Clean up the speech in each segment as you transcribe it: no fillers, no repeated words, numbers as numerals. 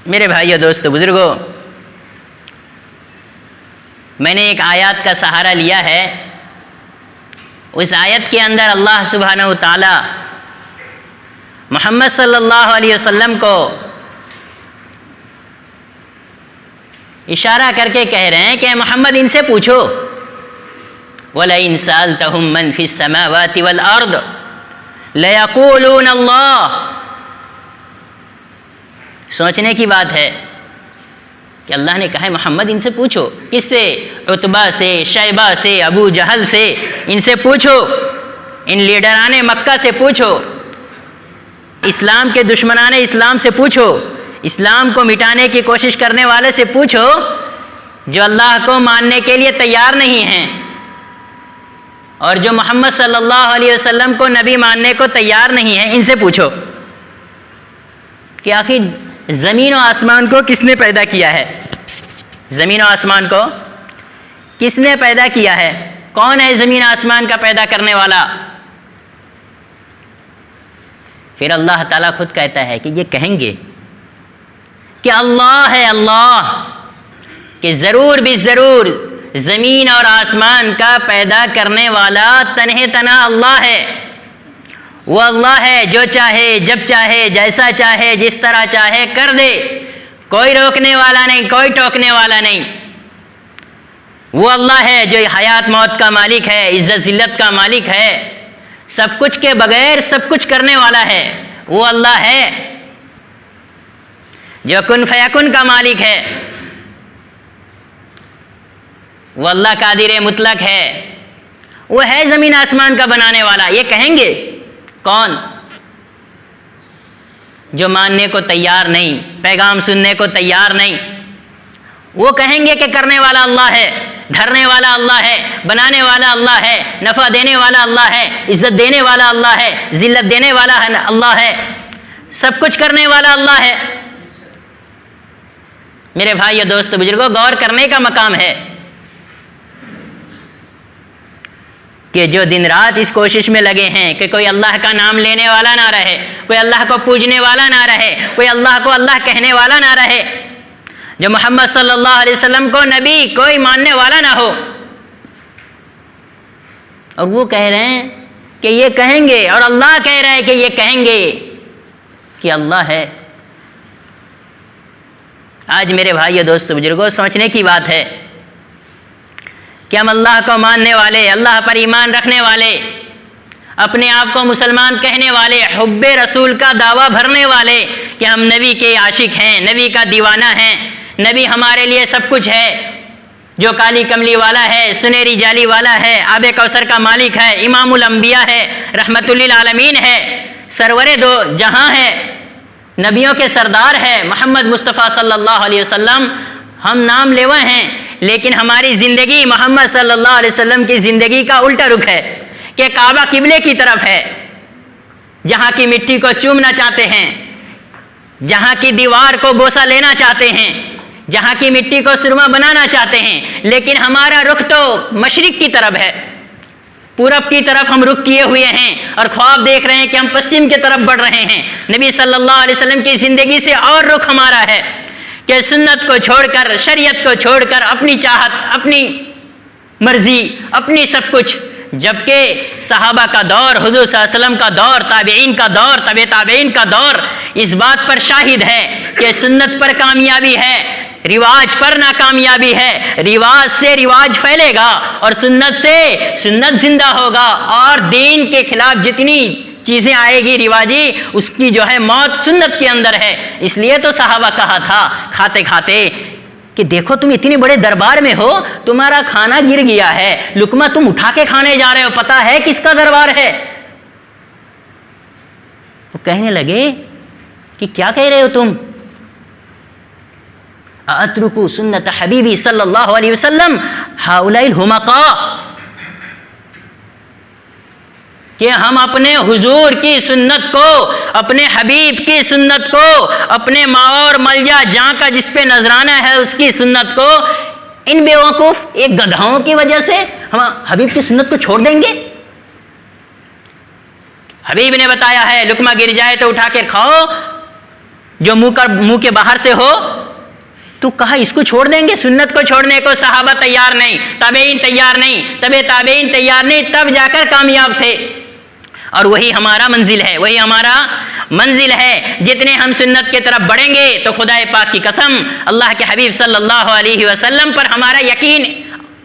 میرے بھائیو دوستو بزرگوں، میں نے ایک آیات کا سہارا لیا ہے۔ اس آیت کے اندر اللہ سبحانہ و تعالی محمد صلی اللہ علیہ وسلم کو اشارہ کر کے کہہ رہے ہیں کہ محمد ان سے پوچھو، وَلَئِن سَأَلْتَهُم مَّن فِي السَّمَاوَاتِ وَالْأَرْضِ لَيَقُولُونَ اللَّهُ۔ سوچنے کی بات ہے کہ اللہ نے کہا ہے محمد ان سے پوچھو، کس سے؟ عتبہ سے، شیبہ سے، ابو جہل سے، ان سے پوچھو، ان لیڈران مکہ سے پوچھو، اسلام کے دشمنان اسلام سے پوچھو، اسلام کو مٹانے کی کوشش کرنے والے سے پوچھو، جو اللہ کو ماننے کے لیے تیار نہیں ہیں اور جو محمد صلی اللہ علیہ وسلم کو نبی ماننے کو تیار نہیں ہیں، ان سے پوچھو کہ آخر زمین و آسمان کو کس نے پیدا کیا ہے؟ زمین و آسمان کو کس نے پیدا کیا ہے؟ کون ہے زمین و آسمان کا پیدا کرنے والا؟ پھر اللہ تعالیٰ خود کہتا ہے کہ یہ کہیں گے کہ اللہ ہے، اللہ، کہ ضرور بھی ضرور زمین اور آسمان کا پیدا کرنے والا تنہے تنہا اللہ ہے۔ وہ اللہ ہے جو چاہے، جب چاہے، جیسا چاہے، جس طرح چاہے کر دے، کوئی روکنے والا نہیں، کوئی ٹوکنے والا نہیں۔ وہ اللہ ہے جو حیات موت کا مالک ہے، عزت ذلت کا مالک ہے، سب کچھ کے بغیر سب کچھ کرنے والا ہے۔ وہ اللہ ہے جو کن فیکن کا مالک ہے۔ وہ اللہ قادر مطلق ہے، وہ ہے زمین آسمان کا بنانے والا۔ یہ کہیں گے کون؟ جو ماننے کو تیار نہیں، پیغام سننے کو تیار نہیں، وہ کہیں گے کہ کرنے والا اللہ ہے، دھرنے والا اللہ ہے، بنانے والا اللہ ہے، نفع دینے والا اللہ ہے، عزت دینے والا اللہ ہے، ذلت دینے والا اللہ ہے، سب کچھ کرنے والا اللہ ہے۔ میرے بھائی اور دوست بزرگوں، غور کرنے کا مقام ہے کہ جو دن رات اس کوشش میں لگے ہیں کہ کوئی اللہ کا نام لینے والا نہ رہے، کوئی اللہ کو پوجنے والا نہ رہے، کوئی اللہ کو اللہ کہنے والا نہ رہے، جو محمد صلی اللہ علیہ وسلم کو نبی کوئی ماننے والا نہ ہو، اور وہ کہہ رہے ہیں کہ یہ کہیں گے، اور اللہ کہہ رہا ہے کہ یہ کہیں گے کہ اللہ ہے۔ آج میرے بھائی اور دوست بزرگوں، سوچنے کی بات ہے کہ ہم اللہ کو ماننے والے، اللہ پر ایمان رکھنے والے، اپنے آپ کو مسلمان کہنے والے، حب رسول کا دعویٰ بھرنے والے کہ ہم نبی کے عاشق ہیں، نبی کا دیوانہ ہیں، نبی ہمارے لیے سب کچھ ہے، جو کالی کملی والا ہے، سنہری جالی والا ہے، آب کوثر کا مالک ہے، امام الانبیاء ہے، رحمت للعالمین ہے، سرور دو جہاں ہے، نبیوں کے سردار ہے، محمد مصطفیٰ صلی اللہ علیہ وسلم۔ ہم نام لیوا ہیں لیکن ہماری زندگی محمد صلی اللہ علیہ وسلم کی زندگی کا الٹا رخ ہے کہ کعبہ قبلے کی طرف ہے، جہاں کی مٹی کو چومنا چاہتے ہیں، جہاں کی دیوار کو بوسہ لینا چاہتے ہیں، جہاں کی مٹی کو سرما بنانا چاہتے ہیں، لیکن ہمارا رخ تو مشرق کی طرف ہے، پورب کی طرف ہم رخ کیے ہوئے ہیں اور خواب دیکھ رہے ہیں کہ ہم پشچم کی طرف بڑھ رہے ہیں۔ نبی صلی اللہ علیہ وسلم کی زندگی سے اور رخ ہمارا ہے کہ سنت کو چھوڑ کر، شریعت کو چھوڑ کر، اپنی چاہت، اپنی مرضی، اپنی سب کچھ، جبکہ صحابہ کا دور، حضور صلی اللہ علیہ وسلم کا دور، تابعین کا دور، تبع تابعین کا دور اس بات پر شاہد ہے کہ سنت پر کامیابی ہے، رواج پر ناکامیابی ہے۔ رواج سے رواج پھیلے گا اور سنت سے سنت زندہ ہوگا، اور دین کے خلاف جتنی چیزیں آئے گی رواجی، اس کی جو ہے موت سنت کے اندر ہے۔ اس لیے تو صحابہ کہا تھا کھاتے کھاتے کہ دیکھو تم اتنے بڑے دربار میں ہو، تمہارا کھانا گر گیا ہے، لقمہ تم اٹھا کے کھانے جا رہے ہو، پتہ ہے کس کا دربار ہے؟ وہ کہنے لگے کہ کیا کہہ رہے ہو تم؟ اترکو سنت حبیبی صلی اللہ علیہ وسلم ہؤلاء الحمقاء، کہ ہم اپنے حضور کی سنت کو، اپنے حبیب کی سنت کو، اپنے ماوا اور ملجا جہاں کا جس پہ نذرانہ ہے اس کی سنت کو، ان بے وقوف ایک گدھاؤں کی وجہ سے ہم حبیب کی سنت کو چھوڑ دیں گے؟ حبیب نے بتایا ہے لقمہ گر جائے تو اٹھا کے کھاؤ، جو منہ کے باہر سے ہو، تو کہا اس کو چھوڑ دیں گے؟ سنت کو چھوڑنے کو صحابہ تیار نہیں، تابعین تیار نہیں، تابعین تیار نہیں، تب جا کر کامیاب تھے۔ اور وہی ہمارا منزل ہے، وہی ہمارا منزل ہے۔ جتنے ہم سنت کی طرف بڑھیں گے تو خدا پاک کی قسم اللہ کے حبیب صلی اللہ علیہ وسلم پر ہمارا یقین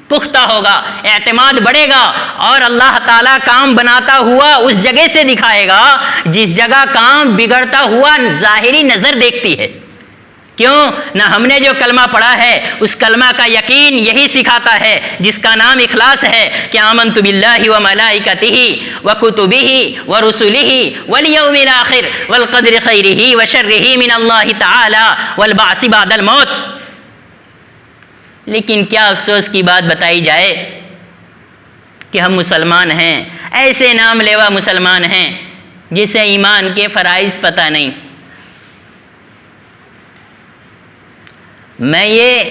پختہ ہوگا، اعتماد بڑھے گا، اور اللہ تعالیٰ کام بناتا ہوا اس جگہ سے دکھائے گا جس جگہ کام بگڑتا ہوا ظاہری نظر دیکھتی ہے۔ کیوں نہ ہم نے جو کلمہ پڑھا ہے اس کلمہ کا یقین یہی سکھاتا ہے، جس کا نام اخلاص ہے کہ آمنت باللہ و ملائکتہ و کتبہ و رسلہ والیوم الاخر والقدر خیرہ و شرہ من اللہ تعالی والبعث بعد الموت۔ لیکن کیا افسوس کی بات بتائی جائے کہ ہم مسلمان ہیں، ایسے نام لیوا مسلمان ہیں جسے ایمان کے فرائض پتہ نہیں۔ میں یہ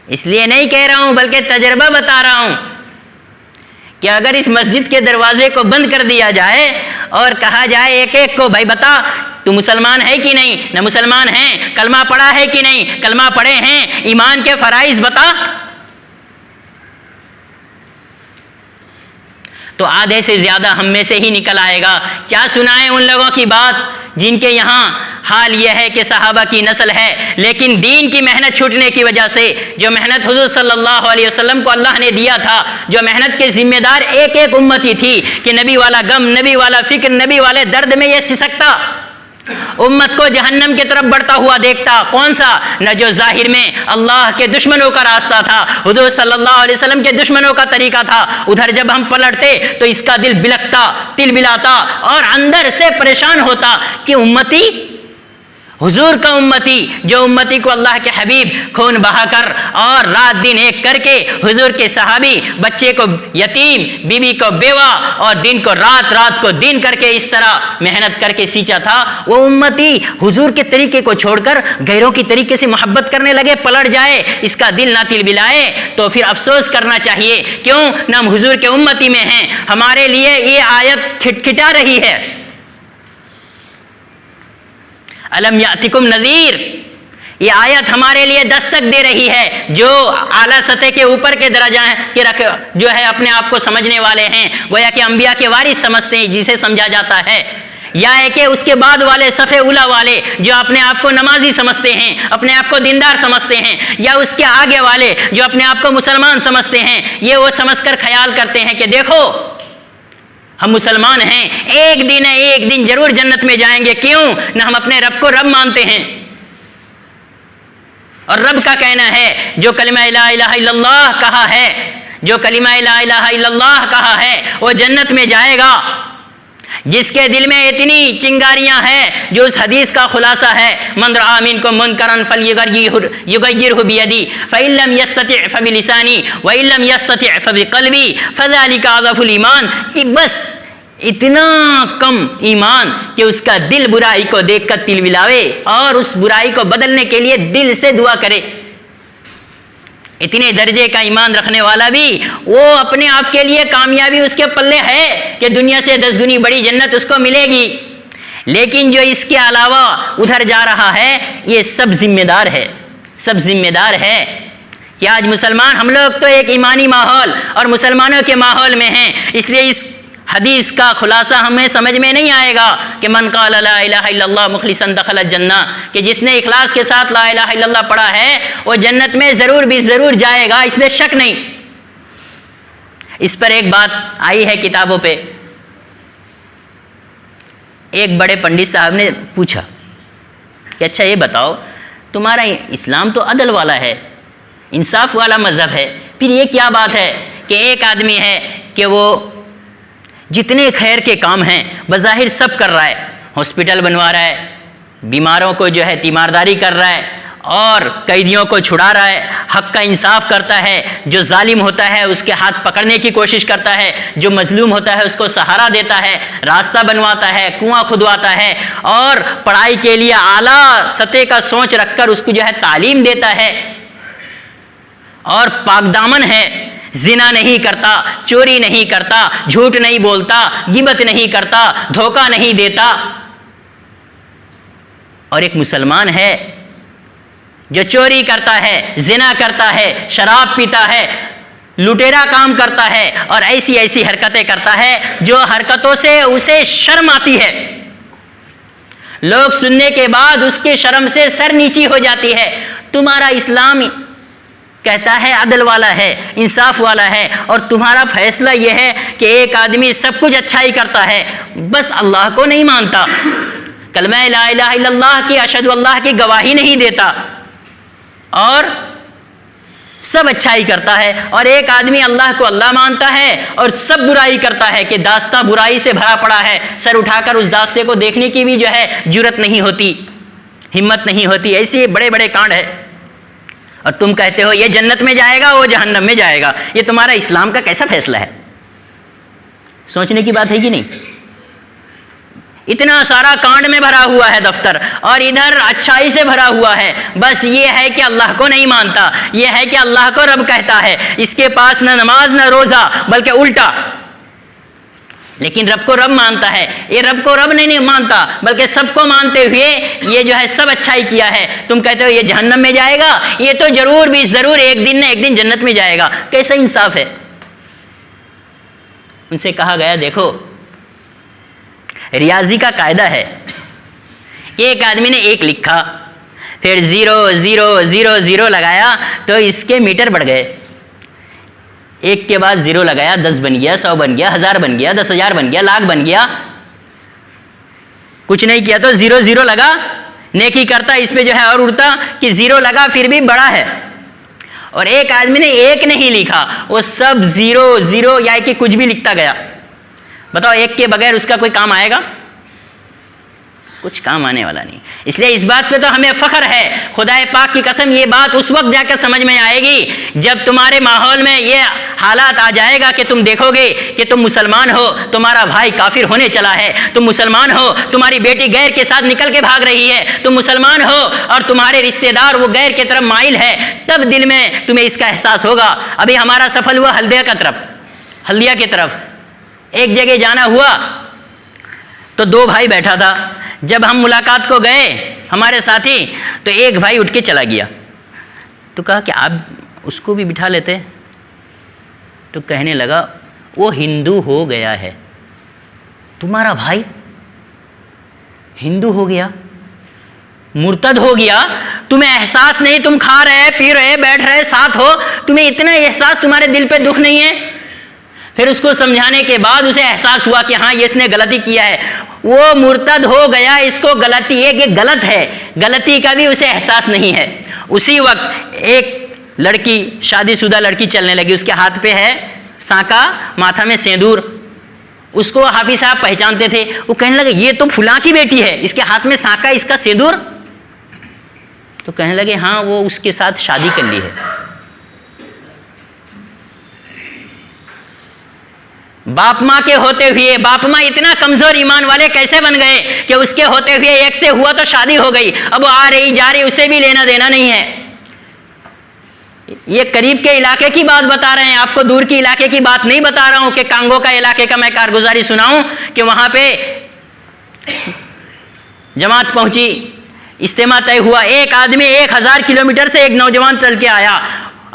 اس لیے نہیں کہہ رہا ہوں بلکہ تجربہ بتا رہا ہوں کہ اگر اس مسجد کے دروازے کو بند کر دیا جائے اور کہا جائے ایک ایک کو بھائی بتا تو مسلمان ہے کہ نہیں، نہ مسلمان ہیں، کلمہ پڑھا ہے کہ نہیں، کلمہ پڑھے ہیں، ایمان کے فرائض بتا، تو آدھے سے زیادہ ہم میں سے ہی نکل آئے گا۔ کیا سنائیں ان لوگوں کی بات جن کے یہاں حال یہ ہے کہ صحابہ کی نسل ہے، لیکن دین کی محنت چھوٹنے کی وجہ سے، جو محنت حضور صلی اللہ علیہ وسلم کو اللہ نے دیا تھا، جو محنت کے ذمہ دار ایک ایک امتی تھی کہ نبی والا غم، نبی والا فکر، نبی والے درد میں یہ سسکتا، امت کو جہنم کی طرف بڑھتا ہوا دیکھتا، کون سا؟ نہ جو ظاہر میں اللہ کے دشمنوں کا راستہ تھا، حضور صلی اللہ علیہ وسلم کے دشمنوں کا طریقہ تھا، ادھر جب ہم پلٹتے تو اس کا دل بلکتا، تل بلاتا اور اندر سے پریشان ہوتا کہ امتی، حضور کا امتی، جو امتی کو اللہ کے حبیب خون بہا کر اور رات دن ایک کر کے، حضور کے صحابی بچے کو یتیم، بیوی کو بیوہ اور دن کو رات، رات کو دن کر کے اس طرح محنت کر کے سینچا تھا، وہ امتی حضور کے طریقے کو چھوڑ کر غیروں کی طریقے سے محبت کرنے لگے، پلٹ جائے، اس کا دل نہ تل بلائے تو پھر افسوس کرنا چاہیے۔ کیوں نہ ہم حضور کے امتی میں ہیں؟ ہمارے لیے یہ آیت کھٹکھٹا رہی ہے، الم یاتکم نذیر، یہ آیت ہمارے لیے دستک دے رہی ہے۔ جو اعلیٰ سطح کے اوپر کے درجہ کے جو ہے اپنے آپ کو سمجھنے والے ہیں، گویا کہ انبیاء کے وارث سمجھتے ہیں جسے سمجھا جاتا ہے، یا ہے کہ اس کے بعد والے صف اولا والے جو اپنے آپ کو نمازی سمجھتے ہیں، اپنے آپ کو دیندار سمجھتے ہیں، یا اس کے آگے والے جو اپنے آپ کو مسلمان سمجھتے ہیں، یہ وہ سمجھ کر خیال کرتے ہیں کہ دیکھو ہم مسلمان ہیں، ایک دن ضرور جنت میں جائیں گے۔ کیوں نہ ہم اپنے رب کو رب مانتے ہیں، اور رب کا کہنا ہے جو کلمہ لا الہ الا اللہ کہا ہے، جو کلمہ لا الہ الا اللہ کہا ہے وہ جنت میں جائے گا۔ جس کے دل میں اتنی چنگاریاں ہیں، جو اس حدیث کا خلاصہ ہے، من رأى منکم منکرا فلیغیرہ بیدی فإن لم یستطع فبلسانی وإن لم یستطع فبقلبی فذلک اضعف الایمان، کہ بس اتنا کم ایمان کہ اس کا دل برائی کو دیکھ کر تل بلاوے اور اس برائی کو بدلنے کے لیے دل سے دعا کرے۔ اتنے درجے کا ایمان رکھنے والا بھی وہ اپنے آپ کے لیے کامیابی اس کے پلے ہے کہ دنیا سے 10 گنی بڑی جنت اس کو ملے گی، لیکن جو اس کے علاوہ ادھر جا رہا ہے یہ سب ذمہ دار ہے، سب ذمہ دار ہے کہ آج مسلمان ہم لوگ تو ایک ایمانی ماحول اور مسلمانوں کے ماحول میں ہیں، اس لیے اس حدیث کا خلاصہ ہمیں سمجھ میں نہیں آئے گا کہ من قال لا الہ الا اللہ مخلصا دخل الجنہ، کہ جس نے اخلاص کے ساتھ لا الہ الا اللہ پڑھا ہے وہ جنت میں ضرور بھی ضرور جائے گا، اس میں شک نہیں۔ اس پر ایک بات آئی ہے کتابوں پہ، ایک بڑے پنڈت صاحب نے پوچھا کہ اچھا یہ بتاؤ تمہارا اسلام تو عدل والا ہے، انصاف والا مذہب ہے، پھر یہ کیا بات ہے کہ ایک آدمی ہے کہ وہ جتنے خیر کے کام ہیں بظاہر سب کر رہا ہے، ہاسپٹل بنوا رہا ہے، بیماروں کو جو ہے تیمارداری کر رہا ہے اور قیدیوں کو چھڑا رہا ہے، حق کا انصاف کرتا ہے، جو ظالم ہوتا ہے اس کے ہاتھ پکڑنے کی کوشش کرتا ہے، جو مظلوم ہوتا ہے اس کو سہارا دیتا ہے، راستہ بنواتا ہے، کنواں کھدواتا ہے، اور پڑھائی کے لیے اعلیٰ سطح کا سوچ رکھ کر اس کو جو ہے تعلیم دیتا ہے، اور پاک دامن ہے، زنا نہیں کرتا، چوری نہیں کرتا، جھوٹ نہیں بولتا، غیبت نہیں کرتا، دھوکہ نہیں دیتا۔ اور ایک مسلمان ہے جو چوری کرتا ہے، زنا کرتا ہے، شراب پیتا ہے، لٹیرا کام کرتا ہے اور ایسی ایسی حرکتیں کرتا ہے جو حرکتوں سے اسے شرم آتی ہے، لوگ سننے کے بعد اس کے شرم سے سر نیچی ہو جاتی ہے. تمہارا اسلام کہتا ہے عدل والا ہے، انصاف والا ہے، اور تمہارا فیصلہ یہ ہے کہ ایک آدمی سب کچھ اچھائی کرتا ہے، بس اللہ کو نہیں مانتا، کلمہ لا الہ الا اللہ کی، اشہد اللہ کی گواہی نہیں دیتا، اور سب اچھائی کرتا ہے. اور ایک آدمی اللہ کو اللہ مانتا ہے اور سب برائی کرتا ہے کہ داستہ برائی سے بھرا پڑا ہے، سر اٹھا کر اس داستے کو دیکھنے کی بھی جو ہے جرت نہیں ہوتی، ہمت نہیں ہوتی. ایسے بڑے بڑے کانڈ ہے، اور تم کہتے ہو یہ جنت میں جائے گا وہ جہنم میں جائے گا. یہ تمہارا اسلام کا کیسا فیصلہ ہے؟ سوچنے کی بات ہے کہ نہیں؟ اتنا سارا کانڈ میں بھرا ہوا ہے دفتر، اور ادھر اچھائی سے بھرا ہوا ہے. بس یہ ہے کہ اللہ کو نہیں مانتا، یہ ہے کہ اللہ کو رب کہتا ہے، اس کے پاس نہ نماز نہ روزہ بلکہ الٹا، لیکن رب کو رب مانتا ہے. یہ رب کو رب نہیں مانتا بلکہ سب کو مانتے ہوئے یہ جو ہے سب اچھائی کیا ہے. تم کہتے ہو یہ جہنم میں جائے گا، یہ تو ضرور بھی ضرور ایک دن نہ ایک دن جنت میں جائے گا. کیسا انصاف ہے؟ ان سے کہا گیا دیکھو ریاضی کا قاعدہ ہے کہ ایک آدمی نے ایک لکھا، پھر 0.000 لگایا تو اس کے میٹر بڑھ گئے. ایک کے بعد 0 لگایا، 10 بن گیا، 100 بن گیا، 1000 بن گیا، 10,000 بن گیا، لاکھ بن گیا. کچھ نہیں کیا تو 0 لگا، نیکی کرتا اس پہ جو ہے اور اڑتا کہ 0 لگا پھر بھی بڑا ہے. اور ایک آدمی نے ایک نہیں لکھا، وہ سب 0 یا کہ کچھ بھی لکھتا گیا. بتاؤ ایک کے بغیر اس کا کوئی کام آئے گا؟ کچھ کام آنے والا نہیں. اس لیے اس بات پہ تو ہمیں فخر ہے، خدا پاک کی قسم یہ بات اس وقت جا کر سمجھ میں آئے گی جب تمہارے ماحول میں یہ حالات آ جائے گا کہ تم دیکھو گے کہ تم مسلمان ہو، تمہارا بھائی کافر ہونے چلا ہے، تم مسلمان ہو، تمہاری بیٹی غیر کے ساتھ نکل کے بھاگ رہی ہے، تم مسلمان ہو اور تمہارے رشتہ دار وہ غیر کی طرف مائل ہے، تب دل میں تمہیں اس کا احساس ہوگا. ابھی ہمارا سفر ہوا ہلدیا کی طرف، ایک جگہ جانا ہوا تو 2 بھائی بیٹھا تھا. جب ہم ملاقات کو گئے ہمارے ساتھی تو ایک بھائی اٹھ کے چلا گیا، تو کہا کہ آپ اس کو بھی بٹھا لیتے. تو کہنے لگا وہ ہندو ہو گیا ہے. تمہارا بھائی ہندو ہو گیا، مرتد ہو گیا، تمہیں احساس نہیں، تم کھا رہے پی رہے بیٹھ رہے ساتھ ہو، تمہیں اتنا احساس، تمہارے دل پہ دکھ نہیں ہے؟ پھر اس کو سمجھانے کے بعد اسے احساس ہوا کہ ہاں یہ اس نے غلطی کیا ہے، وہ مرتد ہو گیا، اس کو غلطی ہے کہ غلط ہے، غلطی کا بھی اسے احساس نہیں ہے. اسی وقت ایک لڑکی، شادی شدہ لڑکی چلنے لگی، اس کے ہاتھ پہ ہے سانکا، ماتھا میں سیندور. اس کو حافظ صاحب پہچانتے تھے، وہ کہنے لگے یہ تو فلاں کی بیٹی ہے، اس کے ہاتھ میں سانکا، اس کا سیندور. تو کہنے لگے ہاں وہ اس کے ساتھ شادی کر لی ہے. باپ ماں کے ہوتے ہوئے، باپ ماں اتنا کمزور ایمان والے کیسے بن گئے کہ اس کے ہوتے ہوئے ایک سے ہوا تو شادی ہو گئی، اب وہ آ رہی جا رہی اسے بھی لینا دینا نہیں ہے. یہ قریب کے علاقے کی بات بتا رہے ہیں، آپ کو دور کے علاقے کی بات نہیں بتا رہا ہوں کہ کانگو کا علاقے کا میں کارگزاری سناؤں کہ وہاں پہ جماعت پہنچی، اجتماع طے ہوا، ایک آدمی 1000 کلومیٹر سے ایک نوجوان چل کے آیا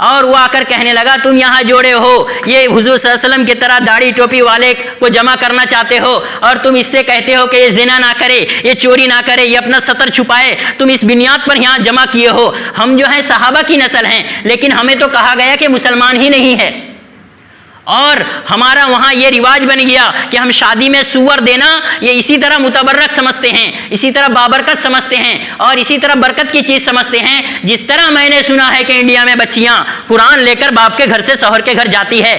اور وہ آ کر کہنے لگا تم یہاں جوڑے ہو، یہ حضور صلی اللہ علیہ وسلم کی طرح داڑھی ٹوپی والے کو جمع کرنا چاہتے ہو اور تم اس سے کہتے ہو کہ یہ زنا نہ کرے، یہ چوری نہ کرے، یہ اپنا ستر چھپائے، تم اس بنیاد پر یہاں جمع کیے ہو. ہم جو ہیں صحابہ کی نسل ہیں، لیکن ہمیں تو کہا گیا کہ مسلمان ہی نہیں ہے، اور ہمارا وہاں یہ رواج بن گیا کہ ہم شادی میں سور دینا یہ اسی طرح متبرک سمجھتے ہیں، اسی طرح بابرکت سمجھتے ہیں اور اسی طرح برکت کی چیز سمجھتے ہیں. جس طرح میں نے سنا ہے کہ انڈیا میں بچیاں قرآن لے کر باپ کے گھر سے شوہر کے گھر جاتی ہے،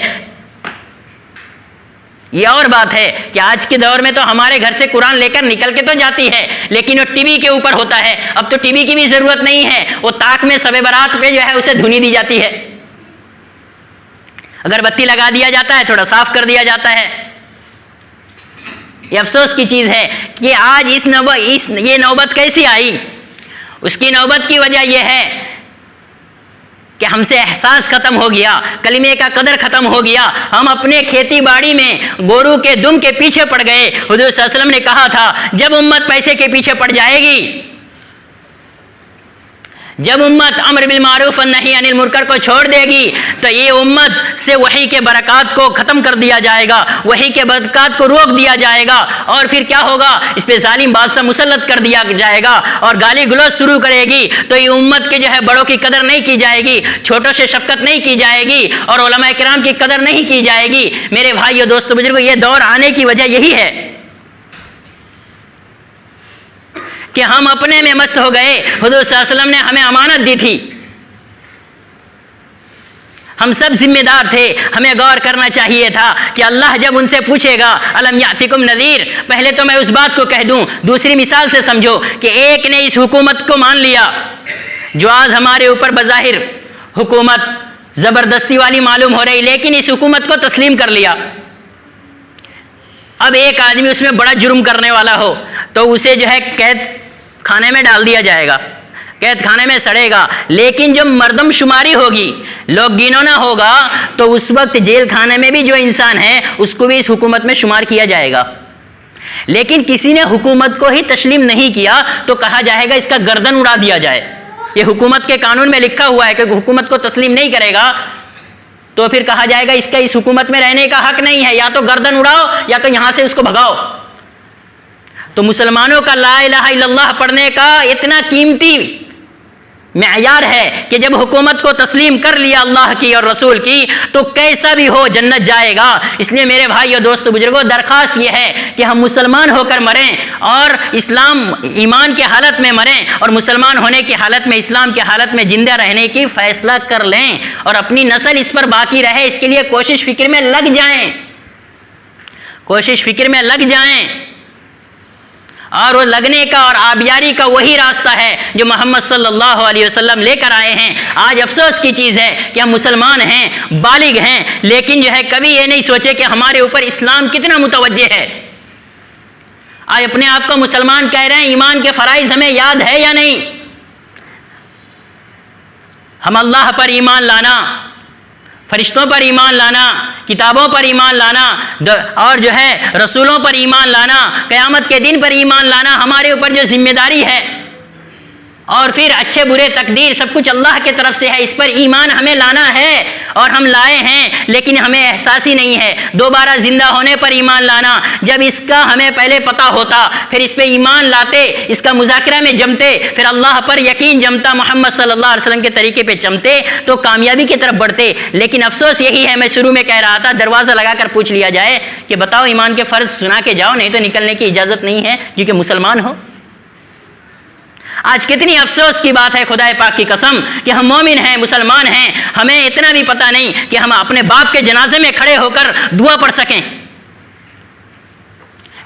یہ اور بات ہے کہ آج کے دور میں تو ہمارے گھر سے قرآن لے کر نکل کے تو جاتی ہے، لیکن وہ ٹی وی کے اوپر ہوتا ہے. اب تو ٹی وی کی بھی ضرورت نہیں ہے، وہ طاق میں شب برات پہ جو ہے اسے دھنی دی جاتی ہے، اگر بتی لگا دیا جاتا ہے، تھوڑا صاف کر دیا جاتا ہے. یہ افسوس کی چیز ہے کہ آج یہ نوبت کیسی آئی. اس کی نوبت کی وجہ یہ ہے کہ ہم سے احساس ختم ہو گیا، کلمے کا قدر ختم ہو گیا. ہم اپنے کھیتی باڑی میں گورو کے دم کے پیچھے پڑ گئے. حضور صلی اللہ علیہ وسلم نے کہا تھا جب امت پیسے کے پیچھے پڑ جائے گی جب امت امر بالمعروف والنہی عن المنکر کو چھوڑ دے گی تو یہ امت سے وحی کے برکات کو ختم کر دیا جائے گا، وحی کے برکات کو روک دیا جائے گا، اور پھر کیا ہوگا؟ اس پہ ظالم بادشاہ مسلط کر دیا جائے گا اور گالی گلوچ شروع کرے گی، تو یہ امت کے جو ہے بڑوں کی قدر نہیں کی جائے گی، چھوٹوں سے شفقت نہیں کی جائے گی، اور علماء کرام کی قدر نہیں کی جائے گی۔ میرے بھائیو دوستو بزرگو، یہ دور آنے کی وجہ یہی ہے کہ ہم اپنے میں مست ہو گئے۔ حضور صلی اللہ علیہ وسلم نے ہمیں امانت دی تھی، ہم سب ذمہ دار تھے، ہمیں غور کرنا چاہیے تھا کہ اللہ جب ان سے پوچھے گا الم یاتکم نذیر، پہلے تو میں اس بات کو کہہ دوں، دوسری مثال سے سمجھو کہ ایک نے اس حکومت کو مان لیا جو آج ہمارے اوپر بظاہر حکومت زبردستی والی معلوم ہو رہی، لیکن اس حکومت کو تسلیم کر لیا۔ اب ایک آدمی اس میں بڑا جرم کرنے والا ہو تو اسے جو ہے قید خانے میں ڈال دیا جائے گا، قید خانے میں سڑے گا، لیکن جو مردم شماری ہوگی، لوگ گنونا ہوگا، تو اس وقت جیل خانے میں بھی جو انسان ہے اس کو بھی اس حکومت میں شمار کیا جائے گا۔ لیکن کسی نے حکومت کو ہی تسلیم نہیں کیا تو کہا جائے گا اس کا گردن اڑا دیا جائے۔ یہ حکومت کے قانون میں لکھا ہوا ہے کہ حکومت کو تسلیم نہیں کرے گا تو پھر کہا جائے گا اس کا اس حکومت میں رہنے کا حق نہیں ہے، یا تو گردن اڑاؤ یا تو یہاں سے اس کو بھگاؤ۔ تو مسلمانوں کا لا الہ الا اللہ پڑھنے کا اتنا قیمتی معیار ہے کہ جب حکومت کو تسلیم کر لیا اللہ کی اور رسول کی تو کیسا بھی ہو جنت جائے گا۔ اس لیے میرے بھائیو دوستو بزرگوں، درخواست یہ ہے کہ ہم مسلمان ہو کر مریں اور اسلام ایمان کے حالت میں مریں، اور مسلمان ہونے کی حالت میں، اسلام کی حالت میں زندہ رہنے کی فیصلہ کر لیں، اور اپنی نسل اس پر باقی رہے اس کے لیے کوشش فکر میں لگ جائیں، کوشش فکر میں لگ جائیں۔ اور وہ لگنے کا اور آبیاری کا وہی راستہ ہے جو محمد صلی اللہ علیہ وسلم لے کر آئے ہیں۔ آج افسوس کی چیز ہے کہ ہم مسلمان ہیں، بالغ ہیں، لیکن جو ہے کبھی یہ نہیں سوچے کہ ہمارے اوپر اسلام کتنا متوجہ ہے۔ آج اپنے آپ کو مسلمان کہہ رہے ہیں، ایمان کے فرائض ہمیں یاد ہے یا نہیں؟ ہم اللہ پر ایمان لانا، فرشتوں پر ایمان لانا، کتابوں پر ایمان لانا، اور جو ہے رسولوں پر ایمان لانا، قیامت کے دن پر ایمان لانا ہمارے اوپر جو ذمہ داری ہے، اور پھر اچھے برے تقدیر سب کچھ اللہ کی طرف سے ہے، اس پر ایمان ہمیں لانا ہے، اور ہم لائے ہیں لیکن ہمیں احساس ہی نہیں ہے۔ دوبارہ زندہ ہونے پر ایمان لانا، جب اس کا ہمیں پہلے پتہ ہوتا پھر اس پہ ایمان لاتے، اس کا مذاکرہ میں جمتے، پھر اللہ پر یقین جمتا، محمد صلی اللہ علیہ وسلم کے طریقے پہ جمتے تو کامیابی کی طرف بڑھتے۔ لیکن افسوس یہی ہے، میں شروع میں کہہ رہا تھا، دروازہ لگا کر پوچھ لیا جائے کہ بتاؤ ایمان کے فرض سنا کے جاؤ، نہیں تو نکلنے کی اجازت نہیں ہے کیونکہ مسلمان ہو۔ آج کتنی افسوس کی بات ہے خدا پاک کی قسم کہ ہم مومن ہیں، مسلمان ہیں، ہمیں اتنا بھی پتہ نہیں کہ ہم اپنے باپ کے جنازے میں کھڑے ہو کر دعا پڑھ سکیں،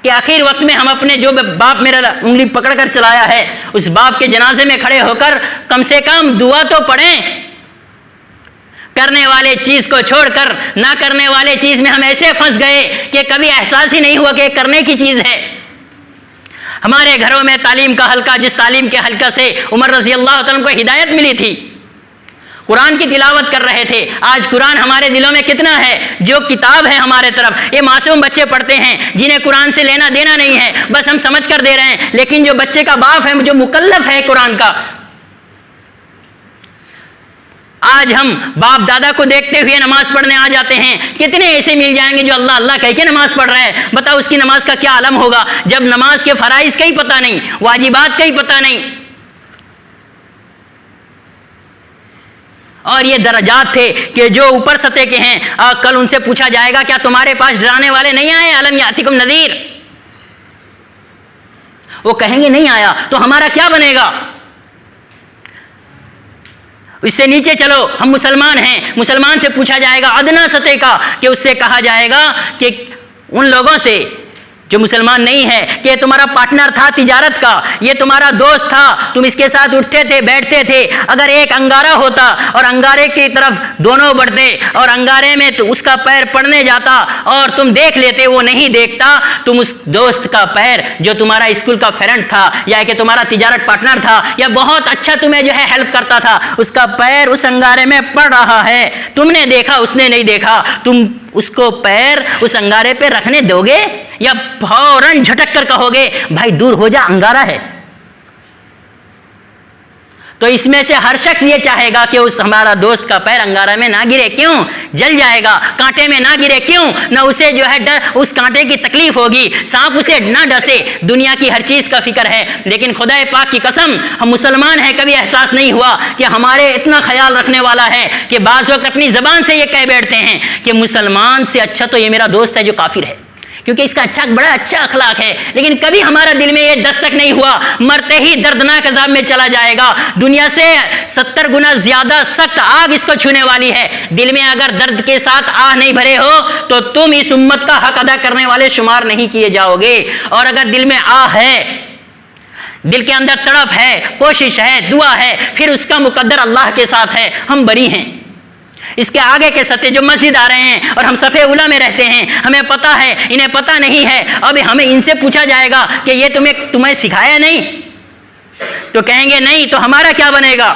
کہ آخر وقت میں ہم اپنے جو باپ میرا انگلی پکڑ کر چلایا ہے اس باپ کے جنازے میں کھڑے ہو کر کم سے کم دعا تو پڑھیں۔ کرنے والے چیز کو چھوڑ کر نہ کرنے والے چیز میں ہم ایسے پھنس گئے کہ کبھی احساس ہی نہیں ہوا کہ کرنے کی چیز ہے۔ ہمارے گھروں میں تعلیم کا حلقہ، جس تعلیم کے حلقہ سے عمر رضی اللہ عنہ کو ہدایت ملی تھی، قرآن کی تلاوت کر رہے تھے، آج قرآن ہمارے دلوں میں کتنا ہے؟ جو کتاب ہے ہمارے طرف، یہ معصوم بچے پڑھتے ہیں جنہیں قرآن سے لینا دینا نہیں ہے، بس ہم سمجھ کر دے رہے ہیں، لیکن جو بچے کا باپ ہے، جو مکلف ہے قرآن کا، آج ہم باپ دادا کو دیکھتے ہوئے نماز پڑھنے آ جاتے ہیں، کتنے ایسے مل جائیں گے جو اللہ اللہ کہہ کے نماز پڑھ رہے ہیں۔ بتاؤ اس کی نماز کا کیا عالم ہوگا جب نماز کے فرائض کا ہی پتہ نہیں، واجبات کا ہی پتہ نہیں۔ اور یہ درجات تھے کہ جو اوپر سطح کے ہیں، کل ان سے پوچھا جائے گا کیا تمہارے پاس ڈرانے والے نہیں آئے؟ الم یاتکم نذیر، وہ کہیں گے نہیں آیا، تو ہمارا کیا بنے گا؟ اس سے نیچے چلو، ہم مسلمان ہیں، مسلمان سے پوچھا جائے گا ادنا سطح کا، کہ اس سے کہا جائے گا کہ ان لوگوں سے جو مسلمان نہیں ہے کہ یہ تمہارا پارٹنر تھا تجارت کا، یہ تمہارا دوست تھا، تم اس کے ساتھ اٹھتے تھے بیٹھتے تھے، اگر ایک انگارہ ہوتا اور انگارے کی طرف دونوں بڑھتے اور انگارے میں تو اس کا پیر پڑنے جاتا اور تم دیکھ لیتے، وہ نہیں دیکھتا، تم اس دوست کا پیر جو تمہارا اسکول کا فرینڈ تھا یا کہ تمہارا تجارت پارٹنر تھا یا بہت اچھا تمہیں جو ہے ہیلپ کرتا تھا، اس کا پیر اس انگارے میں پڑ رہا ہے، تم نے دیکھا اس نے نہیں دیکھا، تم اس کو پیر اس انگارے پہ رکھنے دو گے یا فوراً جھٹک کر کہو گے بھائی دور ہو جا انگارہ ہے؟ تو اس میں سے ہر شخص یہ چاہے گا کہ اس ہمارا دوست کا پیر انگارہ میں نہ گرے، کیوں؟ جل جائے گا، کانٹے میں نہ گرے، کیوں؟ نہ اسے جو ہے اس کانٹے کی تکلیف ہوگی، سانپ اسے نہ ڈسے، دنیا کی ہر چیز کا فکر ہے۔ لیکن خدا پاک کی قسم، ہم مسلمان ہیں، کبھی احساس نہیں ہوا کہ ہمارے اتنا خیال رکھنے والا ہے کہ بعض وقت اپنی زبان سے یہ کہہ بیٹھتے ہیں کہ مسلمان سے اچھا تو یہ میرا دوست ہے جو کافر ہے، کیونکہ اس کا بڑا اچھا اخلاق ہے۔ لیکن کبھی ہمارا دل میں یہ دستک نہیں ہوا، مرتے ہی دردناک عذاب میں چلا جائے گا، دنیا سے 70 گنا زیادہ سخت آگ اس کو چھونے والی ہے۔ دل میں اگر درد کے ساتھ آہ نہیں بھرے ہو تو تم اس امت کا حق ادا کرنے والے شمار نہیں کیے جاؤ گے، اور اگر دل میں آہ ہے، دل کے اندر تڑپ ہے، کوشش ہے، دعا ہے، پھر اس کا مقدر اللہ کے ساتھ ہے، ہم بری ہیں۔ اس کے آگے کے سطح جو مسجد آ رہے ہیں اور ہم صف اولا میں رہتے ہیں، ہمیں پتہ ہے، انہیں پتہ نہیں ہے، اب ہمیں ان سے پوچھا جائے گا کہ یہ تمہیں سکھایا نہیں، تو کہیں گے نہیں، تو ہمارا کیا بنے گا؟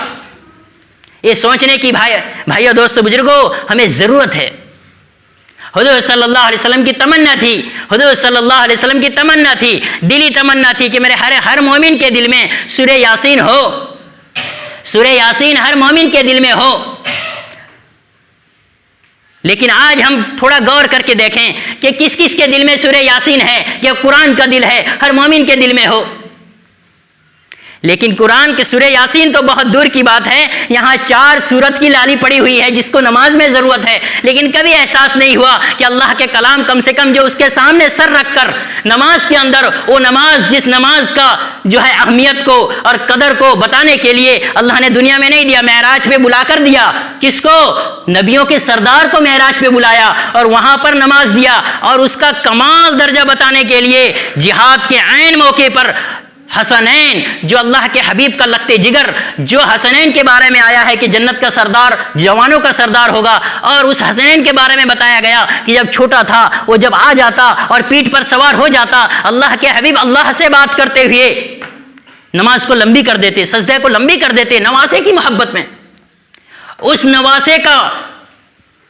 یہ سوچنے کی بھائیو دوستو بزرگوں ہمیں ضرورت ہے۔ حضور صلی اللہ علیہ وسلم کی تمنا تھی، حضور صلی اللہ علیہ وسلم کی تمنا تھی، دلی تمنا تھی کہ میرے ہر مومن کے دل میں سورہ یاسین ہو، سورہ یاسین ہر مومن کے دل میں ہو۔ لیکن آج ہم تھوڑا غور کر کے دیکھیں کہ کس کس کے دل میں سورہ یاسین ہے، یا قرآن کا دل ہے، ہر مومن کے دل میں ہو۔ لیکن قرآن کے سورہ یاسین تو بہت دور کی بات ہے، یہاں 4 سورت کی لالی پڑی ہوئی ہے جس کو نماز میں ضرورت ہے، لیکن کبھی احساس نہیں ہوا کہ اللہ کے کلام کم سے کم جو اس کے سامنے سر رکھ کر نماز کے اندر، وہ نماز جس نماز کا جو ہے اہمیت کو اور قدر کو بتانے کے لیے اللہ نے دنیا میں نہیں دیا، معراج پہ بلا کر دیا۔ کس کو؟ نبیوں کے سردار کو معراج پہ بلایا اور وہاں پر نماز دیا، اور اس کا کمال درجہ بتانے کے لیے جہاد کے عین موقع پر حسنین جو اللہ کے حبیب کا لگتے جگر، جو حسنین کے بارے میں آیا ہے کہ جنت کا سردار جوانوں کا سردار ہوگا، اور اس حسنین کے بارے میں بتایا گیا کہ جب چھوٹا تھا وہ جب آ جاتا اور پیٹھ پر سوار ہو جاتا، اللہ کے حبیب اللہ سے بات کرتے ہوئے نماز کو لمبی کر دیتے، سجدے کو لمبی کر دیتے نواسے کی محبت میں۔ اس نواسے کا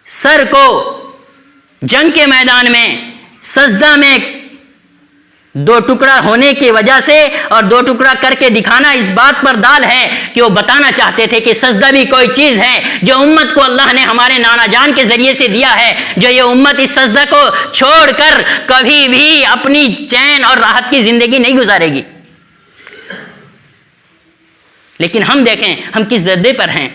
سر کو جنگ کے میدان میں سجدہ میں 2 ٹکڑا ہونے کی وجہ سے، اور 2 ٹکڑا کر کے دکھانا اس بات پر دال ہے کہ وہ بتانا چاہتے تھے کہ سجدہ بھی کوئی چیز ہے جو امت کو اللہ نے ہمارے نانا جان کے ذریعے سے دیا ہے، جو یہ امت اس سجدہ کو چھوڑ کر کبھی بھی اپنی چین اور راحت کی زندگی نہیں گزارے گی۔ لیکن ہم دیکھیں ہم کس درجے پر ہیں۔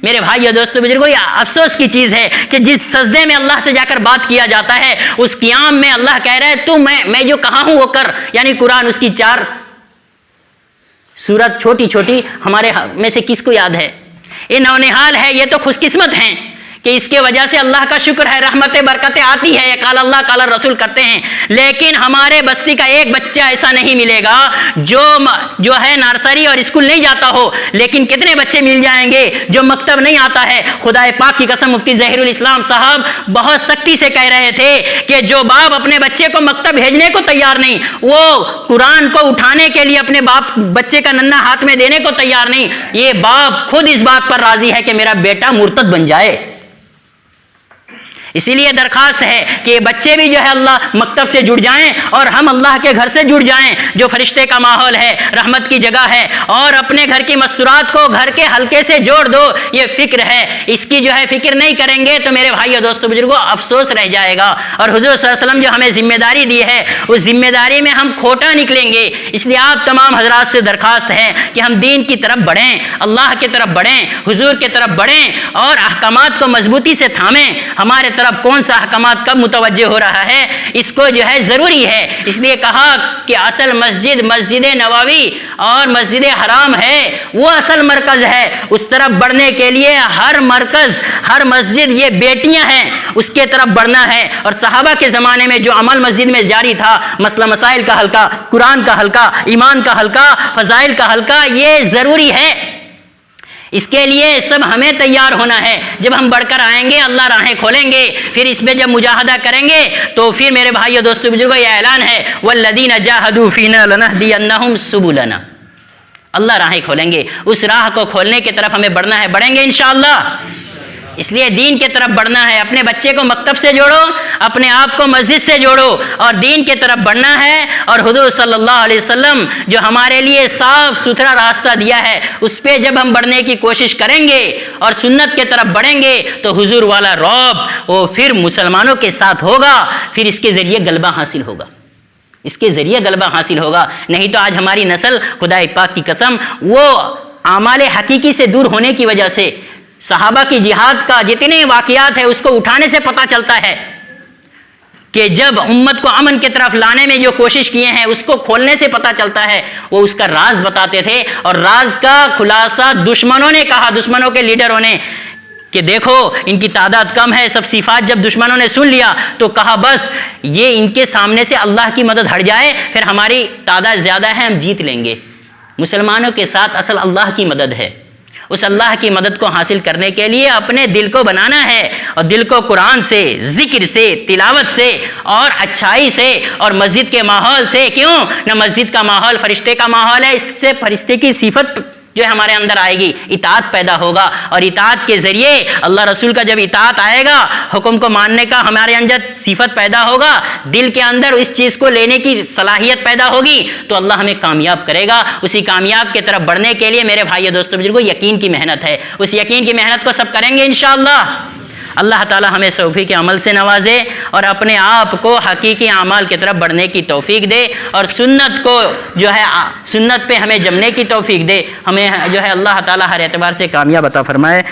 میرے بھائیو دوستو بزرگوں، یہ افسوس کی چیز ہے کہ جس سجدے میں اللہ سے جا کر بات کیا جاتا ہے، اس قیام میں اللہ کہہ رہا ہے تو میں جو کہا ہوں وہ کر، یعنی قرآن اس کی 4 سورت چھوٹی چھوٹی ہمارے میں سے کس کو یاد ہے؟ یہ نونہال ہے، یہ تو خوش قسمت ہیں کہ اس کے وجہ سے اللہ کا شکر ہے، رحمت برکتیں آتی ہے، قال اللہ قال رسول کرتے ہیں۔ لیکن ہمارے بستی کا ایک بچہ ایسا نہیں ملے گا جو ہے نرسری اور اسکول نہیں جاتا ہو، لیکن کتنے بچے مل جائیں گے جو مکتب نہیں آتا ہے۔ خدا پاک کی قسم مفتی ظہیر الاسلام صاحب بہت سختی سے کہہ رہے تھے کہ جو باپ اپنے بچے کو مکتب بھیجنے کو تیار نہیں، وہ قرآن کو اٹھانے کے لیے اپنے بچے کا ننھا ہاتھ میں دینے کو تیار نہیں، یہ باپ خود اس بات پر راضی ہے کہ میرا بیٹا مرتد بن جائے۔ اسی لیے درخواست ہے کہ یہ بچے بھی جو ہے اللہ مکتب سے جڑ جائیں اور ہم اللہ کے گھر سے جڑ جائیں جو فرشتے کا ماحول ہے، رحمت کی جگہ ہے، اور اپنے گھر کی مستورات کو گھر کے حلقے سے جوڑ دو، یہ فکر ہے۔ اس کی جو ہے فکر نہیں کریں گے تو میرے بھائیو دوستو بزرگوں افسوس رہ جائے گا، اور حضور صلی اللہ علیہ وسلم جو ہمیں ذمہ داری دی ہے اس ذمہ داری میں ہم کھوٹا نکلیں گے۔ اس لیے آپ تمام حضرات سے درخواست ہے کہ ہم دین کی طرف بڑھیں، اللہ کی طرف بڑھیں، حضور کی طرف بڑھیں، اور احکامات کو مضبوطی سے تھامیں۔ ہمارے طرف کون سا احکامات کب متوجہ ہو رہا ہے اس کو جو ہے ضروری ہے، اس لیے کہا کہ اصل مسجد مسجد نبوی اور مسجد حرام ہے، وہ اصل مرکز ہے۔ اس طرف بڑھنے کے لیے ہر مرکز ہر مسجد یہ بیٹیاں ہیں، اس کے طرف بڑھنا ہے۔ اور صحابہ کے زمانے میں جو عمل مسجد میں جاری تھا، مسئلہ مسائل کا حلقہ، قرآن کا حلقہ، ایمان کا حلقہ، فضائل کا حلقہ، یہ ضروری ہے۔ اس کے لیے سب ہمیں تیار ہونا ہے۔ جب ہم بڑھ کر آئیں گے اللہ راہیں کھولیں گے، پھر اس میں جب مجاہدہ کریں گے تو پھر میرے بھائیو دوستو بزرگوں یہ اعلان ہے والذین جاہدوا فینا لنہدینہم سبلنا، اللہ راہیں کھولیں گے۔ اس راہ کو کھولنے کی طرف ہمیں بڑھنا ہے، بڑھیں گے انشاءاللہ۔ اس لیے دین کی طرف بڑھنا ہے، اپنے بچے کو مکتب سے جوڑو، اپنے آپ کو مسجد سے جوڑو اور دین کی طرف بڑھنا ہے۔ اور حضور صلی اللہ علیہ وسلم جو ہمارے لیے صاف ستھرا راستہ دیا ہے اس پہ جب ہم بڑھنے کی کوشش کریں گے اور سنت کی طرف بڑھیں گے تو حضور والا رعب وہ پھر مسلمانوں کے ساتھ ہوگا، پھر اس کے ذریعے غلبہ حاصل ہوگا، اس کے ذریعے غلبہ حاصل ہوگا۔ نہیں تو آج ہماری نسل خدا پاک کی قسم وہ اعمال حقیقی سے دور ہونے کی وجہ سے صحابہ کی جہاد کا جتنے واقعات ہیں اس کو اٹھانے سے پتہ چلتا ہے کہ جب امت کو امن کی طرف لانے میں جو کوشش کیے ہیں اس کو کھولنے سے پتہ چلتا ہے، وہ اس کا راز بتاتے تھے اور راز کا خلاصہ دشمنوں نے کہا، دشمنوں کے لیڈروں نے کہ دیکھو ان کی تعداد کم ہے، سب صفات جب دشمنوں نے سن لیا تو کہا بس یہ ان کے سامنے سے اللہ کی مدد ہٹ جائے پھر ہماری تعداد زیادہ ہے ہم جیت لیں گے۔ مسلمانوں کے ساتھ اصل اللہ کی مدد ہے، اس اللہ کی مدد کو حاصل کرنے کے لیے اپنے دل کو بنانا ہے اور دل کو قرآن سے، ذکر سے، تلاوت سے اور اچھائی سے اور مسجد کے ماحول سے۔ کیوں نہ مسجد کا ماحول فرشتے کا ماحول ہے، اس سے فرشتے کی صفت جو ہمارے اندر آئے گی، اطاعت پیدا ہوگا اور اطاعت کے ذریعے اللہ رسول کا جب اطاعت آئے گا، حکم کو ماننے کا ہمارے اندر صفت پیدا ہوگا، دل کے اندر اس چیز کو لینے کی صلاحیت پیدا ہوگی تو اللہ ہمیں کامیاب کرے گا۔ اسی کامیاب کی طرف بڑھنے کے لیے میرے بھائیو دوستو بزرگو یقین کی محنت ہے، اس یقین کی محنت کو سب کریں گے انشاءاللہ۔ اللہ تعالی ہمیں صوفی کے عمل سے نوازے اور اپنے آپ کو حقیقی اعمال کی طرف بڑھنے کی توفیق دے اور سنت کو جو ہے سنت پہ ہمیں جمنے کی توفیق دے، ہمیں جو ہے اللہ تعالی ہر اعتبار سے کامیاب عطا فرمائے۔